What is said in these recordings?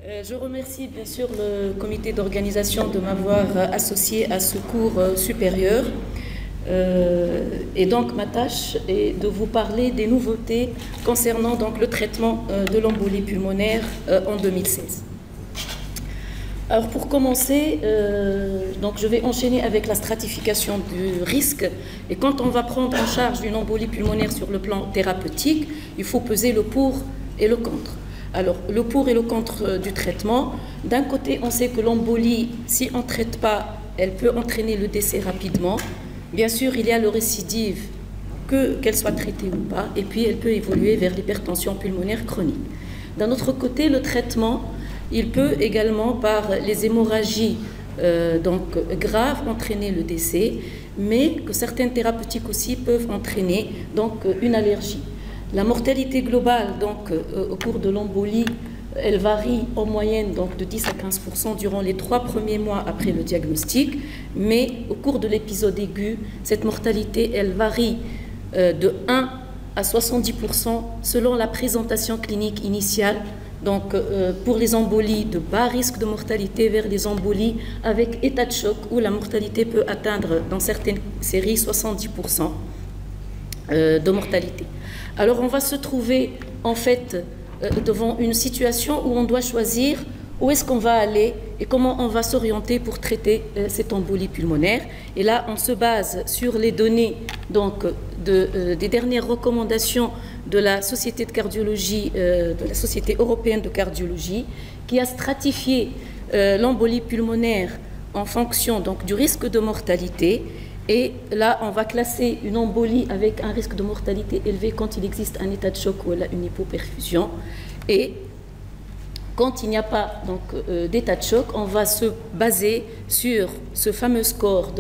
Je remercie bien sûr le comité d'organisation de m'avoir associé à ce cours supérieur. Et donc ma tâche est de vous parler des nouveautés concernant donc le traitement de l'embolie pulmonaire en 2016. Alors pour commencer, donc je vais enchaîner avec la stratification du risque. Et quand on va prendre en charge une embolie pulmonaire sur le plan thérapeutique, il faut peser le pour et le contre. Alors le pour et le contre du traitement, d'un côté on sait que l'embolie, si on ne traite pas, elle peut entraîner le décès rapidement. Bien sûr, il y a le récidive, qu'elle soit traitée ou pas, et puis elle peut évoluer vers l'hypertension pulmonaire chronique. D'un autre côté, le traitement, il peut également, par les hémorragies graves, entraîner le décès, mais que certaines thérapeutiques aussi peuvent entraîner une allergie. La mortalité globale au cours de l'embolie, elle varie en moyenne de 10 à 15% durant les 3 premiers mois après le diagnostic, mais au cours de l'épisode aigu, cette mortalité, elle varie de 1 à 70% selon la présentation clinique initiale. Donc, pour les embolies de bas risque de mortalité vers les embolies avec état de choc où la mortalité peut atteindre dans certaines séries 70% de mortalité. Alors, on va se trouver en fait devant une situation où on doit choisir où est-ce qu'on va aller et comment on va s'orienter pour traiter cette embolie pulmonaire. Et là, on se base sur les données des dernières recommandations de la Société de cardiologie, de la Société européenne de cardiologie, qui a stratifié l'embolie pulmonaire en fonction du risque de mortalité. Et là, on va classer une embolie avec un risque de mortalité élevé quand il existe un état de choc ou une hypoperfusion. Et quand il n'y a pas d'état de choc, on va se baser sur ce fameux score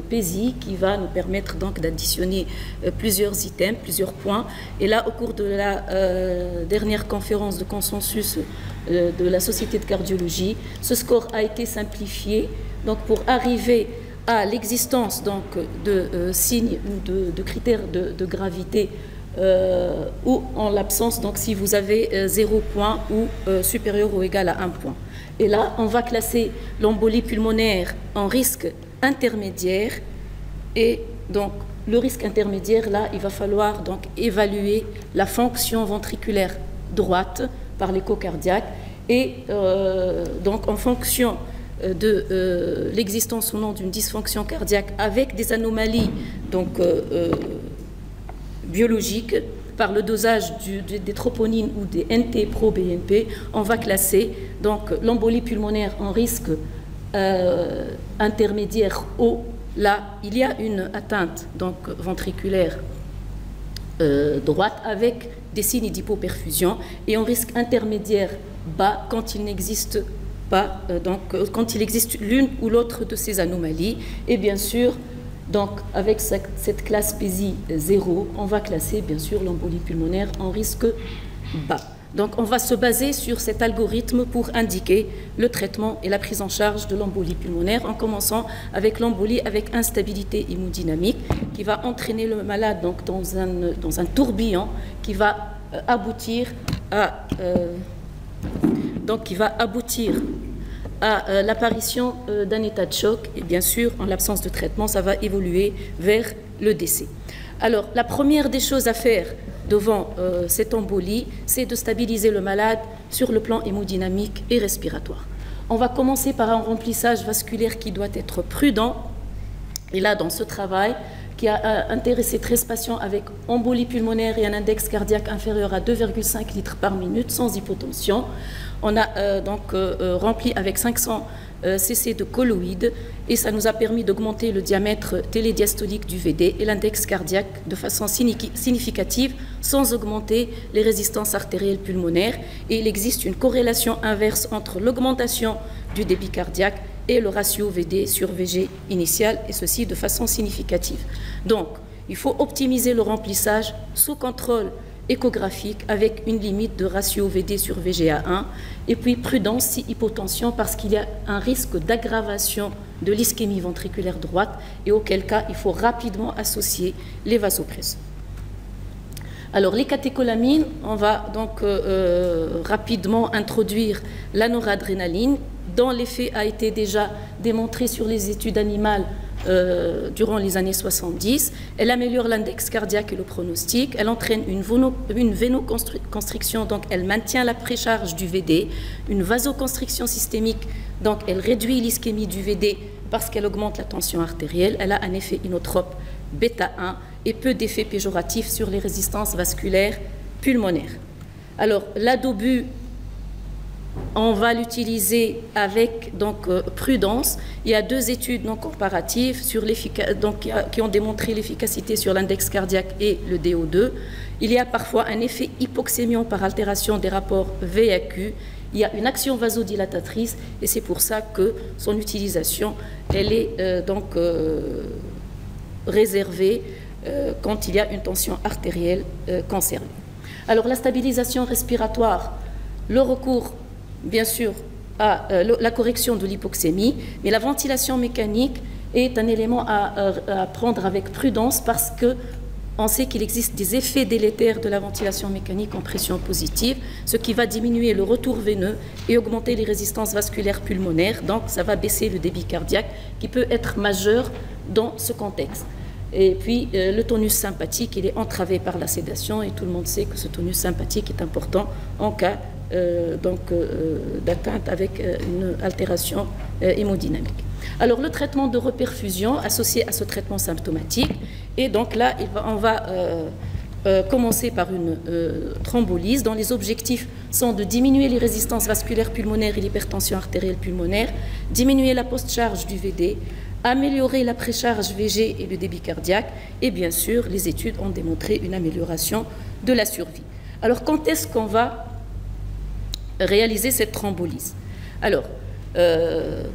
PESI qui va nous permettre d'additionner plusieurs items, plusieurs points. Et là, au cours de la dernière conférence de consensus de la Société de cardiologie, ce score a été simplifié pour arriver à l'existence de signes ou de critères de gravité ou en l'absence, si vous avez 0 point ou supérieur ou égal à 1 point. Et là, on va classer l'embolie pulmonaire en risque intermédiaire. Et le risque intermédiaire, là, il va falloir évaluer la fonction ventriculaire droite par l'écho cardiaque. Et en fonction de l'existence ou non d'une dysfonction cardiaque avec des anomalies biologiques par le dosage des troponines ou des NT-proBNP, on va classer l'embolie pulmonaire en risque intermédiaire haut. Là, il y a une atteinte ventriculaire droite avec des signes d'hypoperfusion, et en risque intermédiaire bas quand il n'existe pas, quand il existe l'une ou l'autre de ces anomalies. Et bien sûr, avec cette classe PESI 0, on va classer bien sûr l'embolie pulmonaire en risque bas. On va se baser sur cet algorithme pour indiquer le traitement et la prise en charge de l'embolie pulmonaire, en commençant avec l'embolie avec instabilité hémodynamique qui va entraîner le malade dans un tourbillon qui va aboutir à l'apparition d'un état de choc, et bien sûr, en l'absence de traitement, ça va évoluer vers le décès. Alors, la première des choses à faire devant cette embolie, c'est de stabiliser le malade sur le plan hémodynamique et respiratoire. On va commencer par un remplissage vasculaire qui doit être prudent. Et là, dans ce travail, qui a intéressé 13 patients avec embolie pulmonaire et un index cardiaque inférieur à 2,5 litres par minute sans hypotension, on a rempli avec 500 cc de colloïdes, et ça nous a permis d'augmenter le diamètre télédiastolique du VD et l'index cardiaque de façon significative sans augmenter les résistances artérielles pulmonaires. Et il existe une corrélation inverse entre l'augmentation du débit cardiaque et le ratio VD sur VG initial, et ceci de façon significative. Donc, il faut optimiser le remplissage sous contrôle échographique avec une limite de ratio VD sur VG à 1, et puis prudence si hypotension, parce qu'il y a un risque d'aggravation de l'ischémie ventriculaire droite, et auquel cas il faut rapidement associer les vasopresseurs. Alors, les catécholamines, on va donc rapidement introduire la noradrénaline, dont l'effet a été déjà démontré sur les études animales durant les années 70. Elle améliore l'index cardiaque et le pronostic. Elle entraîne une vénoconstriction, donc elle maintient la précharge du VD. Une vasoconstriction systémique, donc elle réduit l'ischémie du VD parce qu'elle augmente la tension artérielle. Elle a un effet inotrope bêta 1 et peu d'effets péjoratifs sur les résistances vasculaires pulmonaires. Alors, l'adobu, on va l'utiliser avec prudence. Il y a 2 études non comparatives qui ont démontré l'efficacité sur l'index cardiaque et le DO2. Il y a parfois un effet hypoxémion par altération des rapports VAQ. Il y a une action vasodilatatrice et c'est pour ça que son utilisation elle est réservée quand il y a une tension artérielle concernée. Alors, la stabilisation respiratoire, le recours bien sûr à la correction de l'hypoxémie, mais la ventilation mécanique est un élément à prendre avec prudence parce qu'on sait qu'il existe des effets délétères de la ventilation mécanique en pression positive, ce qui va diminuer le retour veineux et augmenter les résistances vasculaires pulmonaires, donc ça va baisser le débit cardiaque qui peut être majeur dans ce contexte. Et puis, le tonus sympathique, il est entravé par la sédation et tout le monde sait que ce tonus sympathique est important en cas d'atteinte avec une altération hémodynamique. Alors, le traitement de reperfusion associé à ce traitement symptomatique, et donc là, on va commencer par une thrombolyse dont les objectifs sont de diminuer les résistances vasculaires pulmonaires et l'hypertension artérielle pulmonaire, diminuer la post-charge du VD, améliorer la précharge VG et le débit cardiaque, et bien sûr, les études ont démontré une amélioration de la survie. Alors, quand est-ce qu'on va réaliser cette thrombolyse? Alors,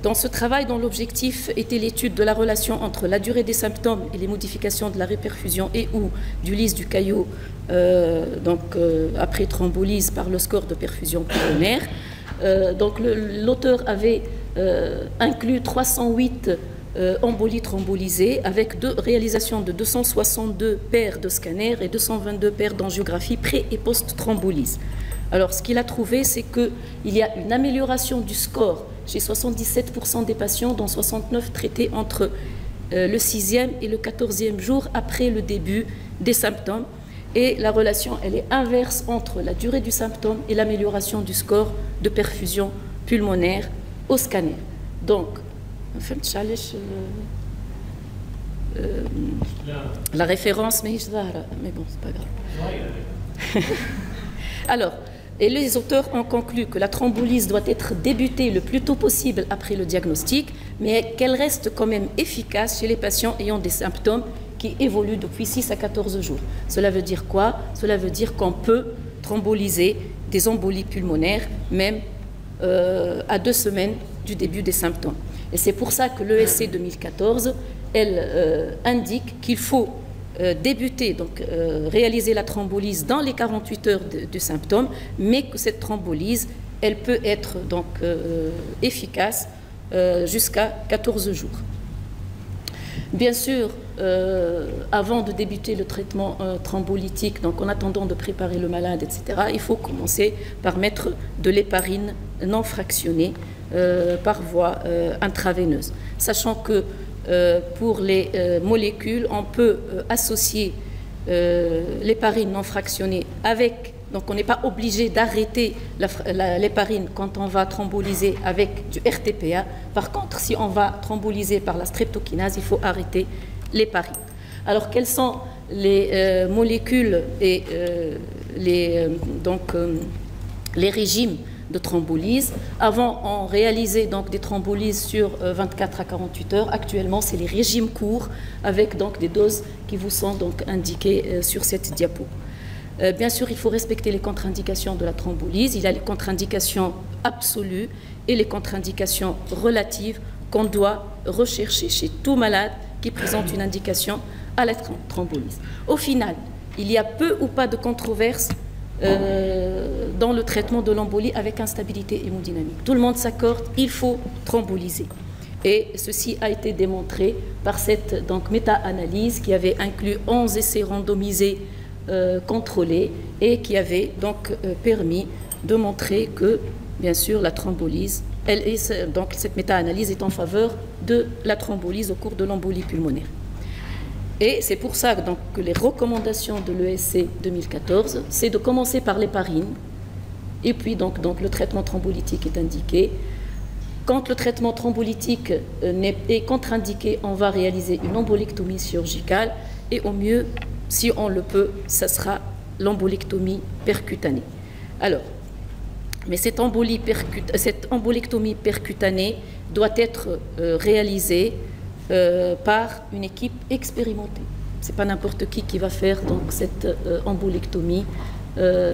dans ce travail dont l'objectif était l'étude de la relation entre la durée des symptômes et les modifications de la réperfusion et ou du lyse du caillot après thrombolyse par le score de perfusion pulmonaire, l'auteur avait inclus 308 embolies thrombolisées avec réalisation de 262 paires de scanners et 222 paires d'angiographie pré- et post-thrombolyse. Alors, ce qu'il a trouvé, c'est qu'il y a une amélioration du score chez 77% des patients, dont 69 traités entre le 6e et le 14e jour après le début des symptômes. Et la relation, elle est inverse entre la durée du symptôme et l'amélioration du score de perfusion pulmonaire au scanner. Donc, la référence, mais bon, c'est pas grave. Alors, et les auteurs ont conclu que la thrombolyse doit être débutée le plus tôt possible après le diagnostic, mais qu'elle reste quand même efficace chez les patients ayant des symptômes qui évoluent depuis 6 à 14 jours. Cela veut dire quoi? Cela veut dire qu'on peut thrombolyser des embolies pulmonaires même à 2 semaines du début des symptômes. Et c'est pour ça que l'ESC 2014, elle indique qu'il faut débuter, réaliser la thrombolyse dans les 48 heures du symptôme, mais que cette thrombolyse, elle peut être efficace jusqu'à 14 jours. Bien sûr, avant de débuter le traitement thrombolytique, donc en attendant de préparer le malade, etc., il faut commencer par mettre de l'héparine non fractionnée par voie intraveineuse. Sachant que pour les molécules, on peut associer l'héparine non fractionnée avec, donc on n'est pas obligé d'arrêter l'héparine quand on va thrombolyser avec du RTPA. Par contre, si on va thrombolyser par la streptokinase, il faut arrêter l'héparine. Alors, quelles sont les molécules et les régimes de thrombolyse? Avant, on réalisait des thrombolyses sur 24 à 48 heures. Actuellement, c'est les régimes courts avec des doses qui vous sont indiquées sur cette diapo. Bien sûr, il faut respecter les contre-indications de la thrombolyse. Il y a les contre-indications absolues et les contre-indications relatives qu'on doit rechercher chez tout malade qui présente une indication à la thrombolyse. Au final, il y a peu ou pas de controverse dans le traitement de l'embolie avec instabilité hémodynamique. Tout le monde s'accorde, il faut thrombolyser. Et ceci a été démontré par cette méta-analyse qui avait inclus 11 essais randomisés contrôlée et qui avait donc permis de montrer que, bien sûr, la thrombolyse, donc cette méta-analyse est en faveur de la thrombolyse au cours de l'embolie pulmonaire. Et c'est pour ça donc, que les recommandations de l'ESC 2014, c'est de commencer par l'héparine, et puis donc le traitement thrombolytique est indiqué. Quand le traitement thrombolytique est contre-indiqué, on va réaliser une embolectomie chirurgicale, et au mieux, si on le peut, ça sera l'embolectomie percutanée. Alors, mais cette embolectomie percutanée doit être réalisée par une équipe expérimentée. Ce n'est pas n'importe qui va faire donc, cette embolectomie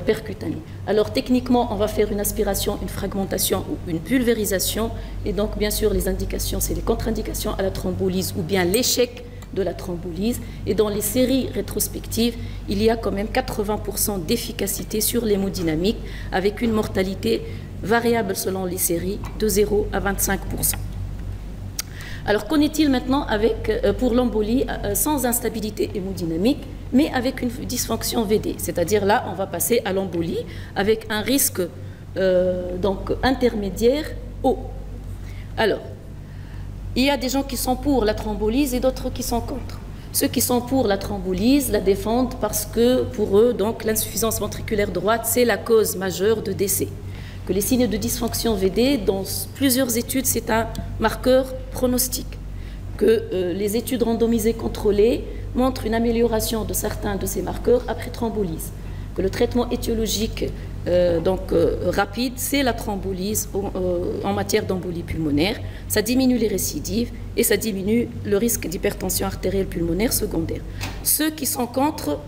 percutanée. Alors techniquement, on va faire une aspiration, une fragmentation ou une pulvérisation. Et donc, bien sûr, les indications, c'est les contre-indications à la thrombolyse ou bien l'échec de la thrombolyse. Et dans les séries rétrospectives, il y a quand même 80% d'efficacité sur l'hémodynamique avec une mortalité variable selon les séries de 0 à 25%. Alors, qu'en est-il maintenant pour l'embolie sans instabilité hémodynamique, mais avec une dysfonction VD? C'est-à-dire là, on va passer à l'embolie avec un risque donc intermédiaire haut. Alors, il y a des gens qui sont pour la thrombolyse et d'autres qui sont contre. Ceux qui sont pour la thrombolyse la défendent parce que pour eux, donc, l'insuffisance ventriculaire droite, c'est la cause majeure de décès. Que les signes de dysfonction VD, dans plusieurs études, c'est un marqueur pronostic. Que les études randomisées contrôlées montrent une amélioration de certains de ces marqueurs après thrombolyse. Que le traitement étiologique rapide, c'est la thrombolyse en matière d'embolie pulmonaire. Ça diminue les récidives et ça diminue le risque d'hypertension artérielle pulmonaire secondaire. Ceux qui sont contre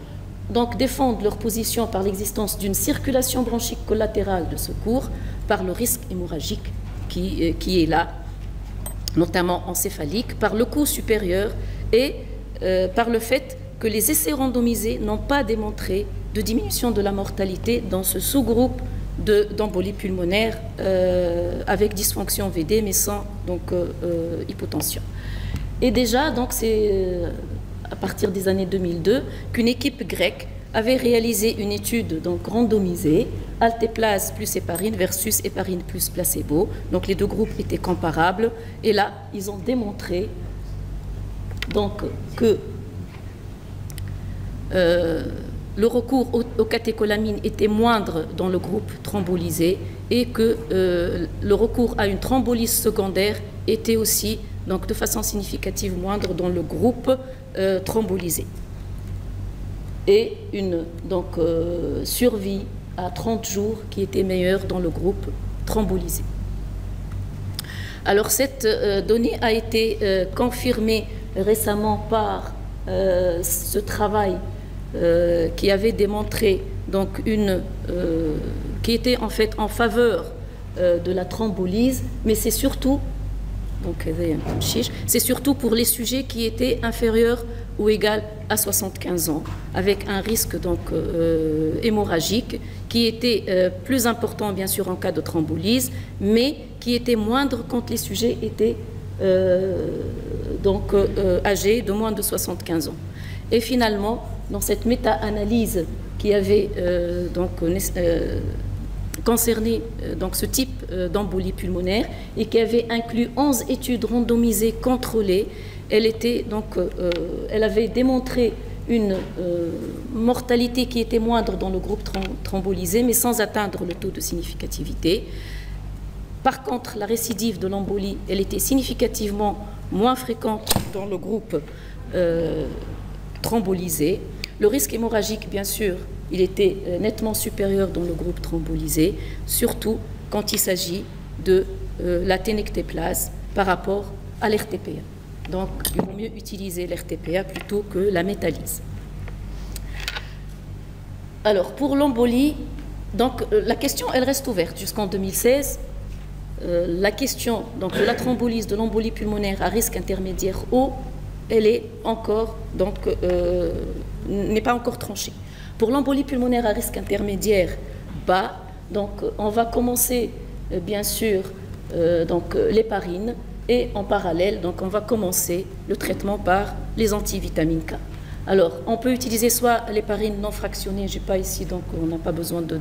donc défendent leur position par l'existence d'une circulation bronchique collatérale de secours, par le risque hémorragique qui est là, notamment encéphalique, par le coût supérieur et par le fait que les essais randomisés n'ont pas démontré de diminution de la mortalité dans ce sous-groupe d'embolie pulmonaire avec dysfonction VD mais sans hypotension. Et déjà, donc c'est à partir des années 2002 qu'une équipe grecque avait réalisé une étude donc randomisée, altéplase plus héparine versus héparine plus placebo. Donc les deux groupes étaient comparables et là, ils ont démontré donc que le recours aux catécholamines était moindre dans le groupe thrombolysé et que le recours à une thrombolyse secondaire était aussi donc de façon significative moindre dans le groupe thrombolysé. Et une survie à 30 jours qui était meilleure dans le groupe thrombolysé. Alors cette donnée a été confirmée récemment par ce travail qui avait démontré donc qui était en fait en faveur de la thrombolyse, mais c'est surtout pour les sujets qui étaient inférieurs ou égal à 75 ans, avec un risque donc hémorragique qui était plus important bien sûr en cas de thrombolyse, mais qui était moindre quand les sujets étaient âgés de moins de 75 ans. Et finalement, dans cette méta-analyse qui avait concerné ce type d'embolie pulmonaire et qui avait inclus 11 études randomisées contrôlées, elle avait démontré une mortalité qui était moindre dans le groupe thrombolysé, mais sans atteindre le taux de significativité. Par contre, la récidive de l'embolie, elle était significativement moins fréquente dans le groupe thrombolysé. Le risque hémorragique, bien sûr, il était nettement supérieur dans le groupe thrombolysé, surtout quand il s'agit de la ténectéplase par rapport à l'RTPA. Donc, il vaut mieux utiliser l'RTPA plutôt que la métalyse. Alors, pour l'embolie, donc, la question, elle reste ouverte jusqu'en 2016. La question de la thrombolyse, de l'embolie pulmonaire à risque intermédiaire haut, elle est encore, n'est pas encore tranchée. Pour l'embolie pulmonaire à risque intermédiaire bas, donc, on va commencer, bien sûr, l'héparine, et en parallèle, donc, on va commencer le traitement par les antivitamines K. Alors, on peut utiliser soit l'héparine non fractionnée, je n'ai pas ici, donc on n'a pas besoin de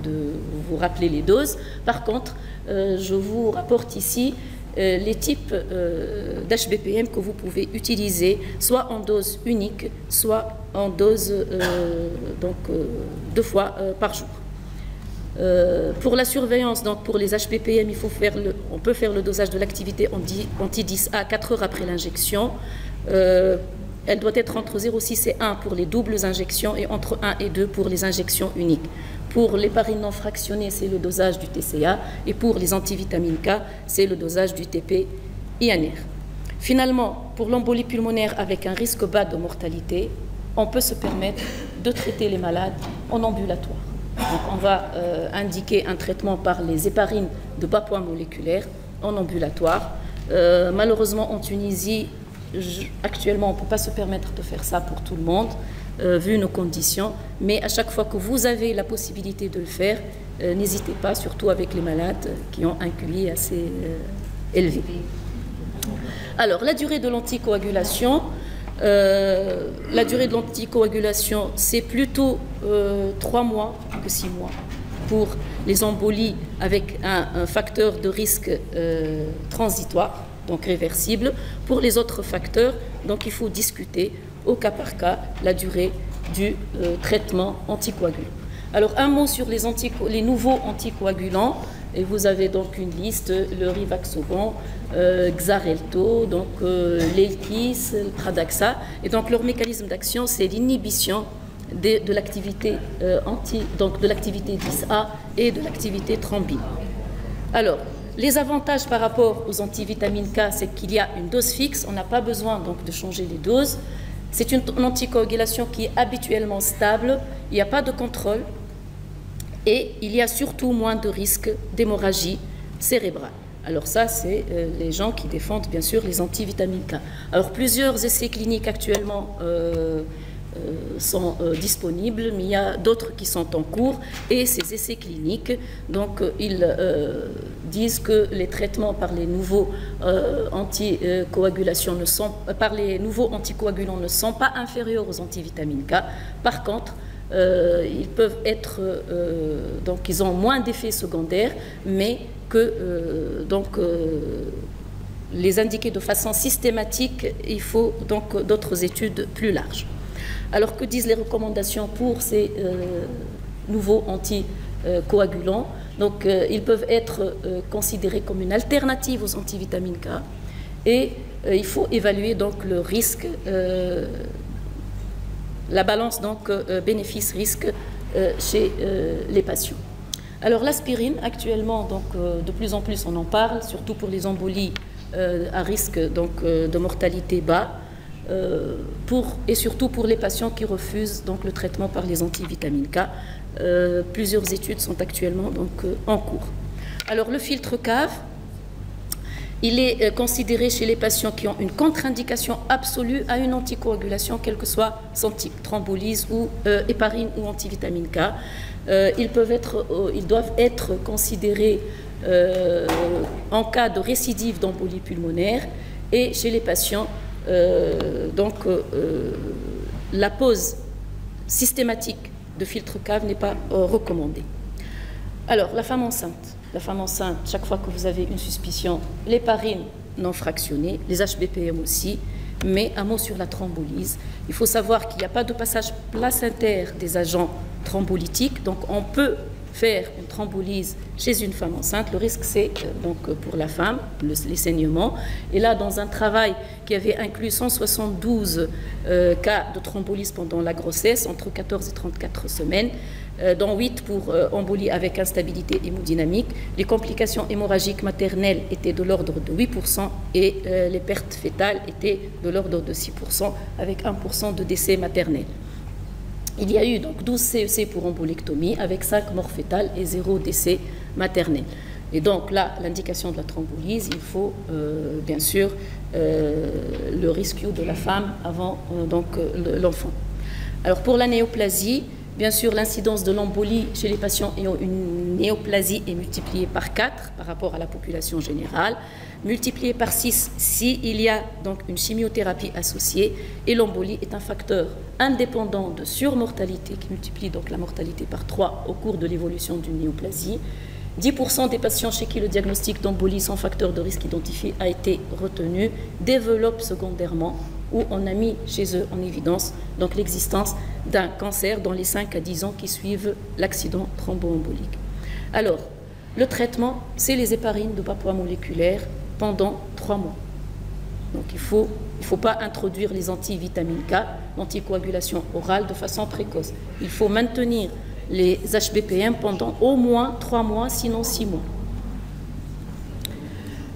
vous rappeler les doses. Par contre, je vous rapporte ici les types d'HBPM que vous pouvez utiliser, soit en dose unique, soit en dose 2 fois par jour. Pour la surveillance, donc pour les HBPM, on peut faire le dosage de l'activité anti-10A 4 heures après l'injection. Elle doit être entre 0,6 et 1 pour les doubles injections et entre 1 et 2 pour les injections uniques. Pour l'héparine non fractionnée, c'est le dosage du TCA et pour les antivitamines K, c'est le dosage du TP-INR. Finalement, pour l'embolie pulmonaire avec un risque bas de mortalité, on peut se permettre de traiter les malades en ambulatoire. Donc, on va indiquer un traitement par les héparines de bas poids moléculaire en ambulatoire. Malheureusement, en Tunisie, actuellement, on ne peut pas se permettre de faire ça pour tout le monde, vu nos conditions. Mais à chaque fois que vous avez la possibilité de le faire, n'hésitez pas, surtout avec les malades qui ont un QI assez élevé. Alors, la durée de l'anticoagulation. La durée de l'anticoagulation, c'est plutôt 3 mois que 6 mois pour les embolies avec un facteur de risque transitoire, donc réversible. Pour les autres facteurs, donc il faut discuter au cas par cas la durée du traitement anticoagulant. Alors un mot sur les nouveaux anticoagulants. Et vous avez donc une liste, le Rivaxoban, Xarelto, donc l'Elkis, le Pradaxa. Et donc leur mécanisme d'action, c'est l'inhibition de l'activité donc de l'activité 10A et de l'activité thrombine. Alors, les avantages par rapport aux antivitamines K, c'est qu'il y a une dose fixe, on n'a pas besoin donc de changer les doses. C'est une anticoagulation qui est habituellement stable, il n'y a pas de contrôle. Et il y a surtout moins de risques d'hémorragie cérébrale. Alors ça, c'est les gens qui défendent bien sûr les antivitamines K. Alors plusieurs essais cliniques actuellement sont disponibles, mais il y a d'autres qui sont en cours. Et ces essais cliniques, donc ils disent que les traitements par les nouveaux par les nouveaux anticoagulants ne sont pas inférieurs aux antivitamines K. Par contre, ils peuvent être, donc ils ont moins d'effets secondaires, mais que les indiquer de façon systématique, il faut donc d'autres études plus larges. Alors que disent les recommandations pour ces nouveaux anticoagulants? Donc ils peuvent être considérés comme une alternative aux antivitamines K et il faut évaluer donc le risque, la balance donc bénéfice-risque chez les patients. Alors l'aspirine, actuellement, donc de plus en plus on en parle, surtout pour les embolies à risque donc de mortalité bas, et surtout pour les patients qui refusent donc le traitement par les antivitamines K. Plusieurs études sont actuellement donc en cours. Alors le filtre cave, il est considéré chez les patients qui ont une contre-indication absolue à une anticoagulation, quel que soit son type, thrombolyse ou héparine ou antivitamine K. Ils doivent être considérés en cas de récidive d'embolie pulmonaire et chez les patients, la pose systématique de filtre cave n'est pas recommandée. Alors, la femme enceinte, chaque fois que vous avez une suspicion, l'héparine non fractionnée, les HBPM aussi, mais un mot sur la thrombolyse. Il faut savoir qu'il n'y a pas de passage placentaire des agents thrombolytiques, donc on peut faire une thrombolyse chez une femme enceinte. Le risque, c'est donc pour la femme, les saignements. Et là, dans un travail qui avait inclus 172 cas de thrombolyse pendant la grossesse, entre 14 et 34 semaines, dont 8 pour embolie avec instabilité hémodynamique. Les complications hémorragiques maternelles étaient de l'ordre de 8% et les pertes fétales étaient de l'ordre de 6%, avec 1% de décès maternels. Il y a eu donc 12 CEC pour embolectomie avec 5 morts fétales et 0 décès maternel. Et donc là, l'indication de la thrombolyse, il faut bien sûr le rescue de la femme avant l'enfant. Alors pour la néoplasie, Bien sûr, l'incidence de l'embolie chez les patients ayant une néoplasie est multipliée par 4 par rapport à la population générale, multipliée par 6 s'il y a donc une chimiothérapie associée, et l'embolie est un facteur indépendant de surmortalité qui multiplie donc la mortalité par 3 au cours de l'évolution d'une néoplasie. 10% des patients chez qui le diagnostic d'embolie sans facteur de risque identifié a été retenu développent secondairement, où on a mis chez eux en évidence donc l'existence d'un cancer dans les 5 à 10 ans qui suivent l'accident thromboembolique. Alors, le traitement, c'est les héparines de bas poids moléculaire pendant 3 mois. Donc il ne faut pas introduire les antivitamines K, l'anticoagulation orale de façon précoce. Il faut maintenir les HBPM pendant au moins 3 mois, sinon 6 mois.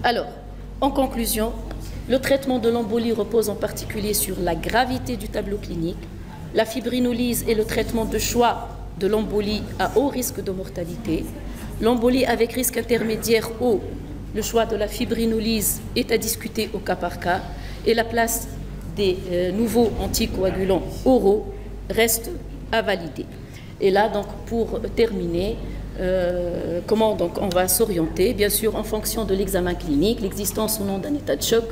Alors, en conclusion, le traitement de l'embolie repose en particulier sur la gravité du tableau clinique. La fibrinolyse est le traitement de choix de l'embolie à haut risque de mortalité. L'embolie avec risque intermédiaire haut, le choix de la fibrinolyse est à discuter au cas par cas, et la place des nouveaux anticoagulants oraux reste à valider. Et là, donc, pour terminer, comment donc on va s'orienter? Bien sûr, en fonction de l'examen clinique, l'existence ou non d'un état de choc,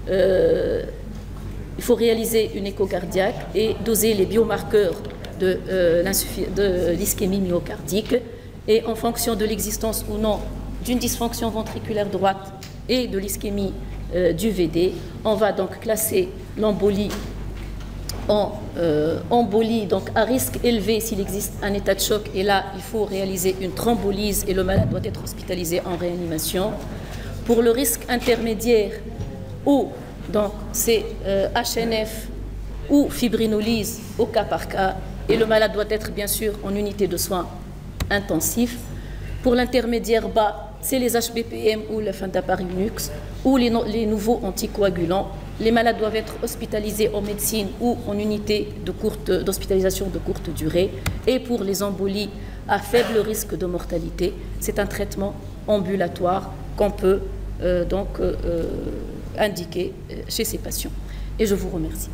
il faut réaliser une écho cardiaque et doser les biomarqueurs de l'ischémie myocardique. Et en fonction de l'existence ou non d'une dysfonction ventriculaire droite et de l'ischémie du VD, on va donc classer l'embolie en embolie donc à risque élevé s'il existe un état de choc, et là il faut réaliser une thrombolyse et le malade doit être hospitalisé en réanimation. Pour le risque intermédiaire, ou donc c'est HNF ou fibrinolyse au cas par cas, et le malade doit être bien sûr en unité de soins intensifs. Pour l'intermédiaire bas, c'est les HBPM ou le Fentaparinux ou les nouveaux anticoagulants. Les malades doivent être hospitalisés en médecine ou en unité d'hospitalisation de courte durée. Et pour les embolies à faible risque de mortalité, c'est un traitement ambulatoire qu'on peut indiquer chez ces patients. Et je vous remercie.